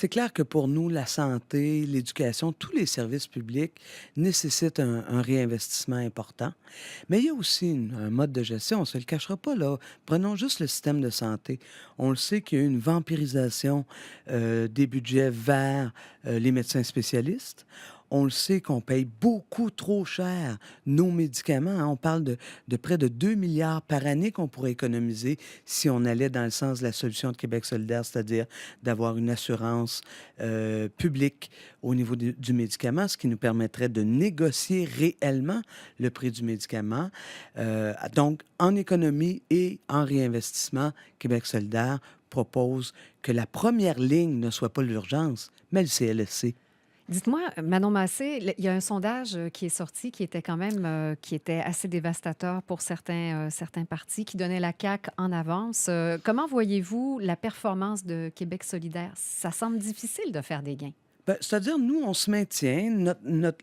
c'est clair que pour nous, la santé, l'éducation, tous les services publics nécessitent un réinvestissement important. Mais il y a aussi un mode de gestion, on ne se le cachera pas, là. Prenons juste le système de santé. On le sait qu'il y a eu une vampirisation des budgets vers les médecins spécialistes. On le sait qu'on paye beaucoup trop cher nos médicaments, hein. On parle de près de 2 milliards par année qu'on pourrait économiser si on allait dans le sens de la solution de Québec solidaire, c'est-à-dire d'avoir une assurance publique au niveau du médicament, ce qui nous permettrait de négocier réellement le prix du médicament. Donc, en économie et en réinvestissement, Québec solidaire propose que la première ligne ne soit pas l'urgence, mais le CLSC. Dites-moi, Manon Massé, il y a un sondage qui est sorti qui était quand même qui était assez dévastateur pour certains partis, qui donnait la CAQ en avance. Comment voyez-vous la performance de Québec solidaire? Ça semble difficile de faire des gains. Ben, c'est-à-dire, nous, on se maintient.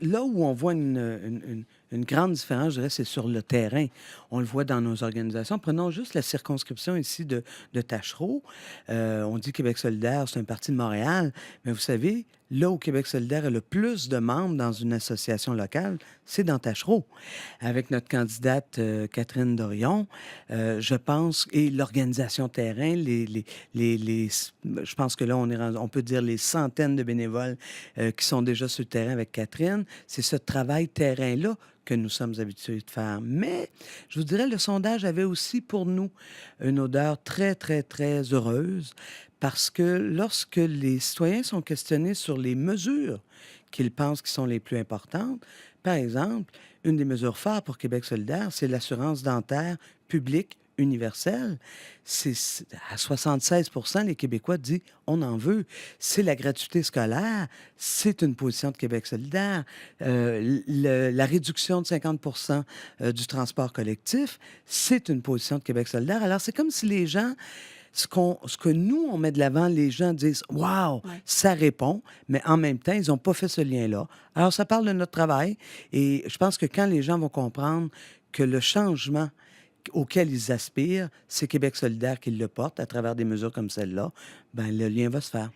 Là où on voit une grande différence, je dirais, c'est sur le terrain. On le voit dans nos organisations. Prenons juste la circonscription ici de Tachereau. On dit Québec solidaire, c'est un parti de Montréal. Mais vous savez, là où Québec solidaire a le plus de membres dans une association locale, c'est dans Tachereau. Avec notre candidate Catherine Dorion, je pense, et l'organisation terrain, je pense que là, on peut dire les centaines de bénévoles qui sont déjà sur le terrain avec Catherine. C'est ce travail terrain-là que nous sommes habitués de faire. Mais je vous dirais, le sondage avait aussi pour nous une odeur très, très, très heureuse parce que lorsque les citoyens sont questionnés sur les mesures qu'ils pensent qui sont les plus importantes, par exemple, une des mesures phares pour Québec solidaire, c'est l'assurance dentaire publique universelle. À 76 les Québécois disent on en veut. C'est la gratuité scolaire, c'est une position de Québec solidaire. La réduction de 50 du transport collectif, c'est une position de Québec solidaire. Alors, c'est comme si les gens, ce que nous, on met de l'avant, les gens disent waouh, Ouais. ça répond, mais en même temps, ils n'ont pas fait ce lien-là. Alors, ça parle de notre travail et je pense que quand les gens vont comprendre que le changement auquel ils aspirent, c'est Québec solidaire qui le porte à travers des mesures comme celle-là, ben le lien va se faire.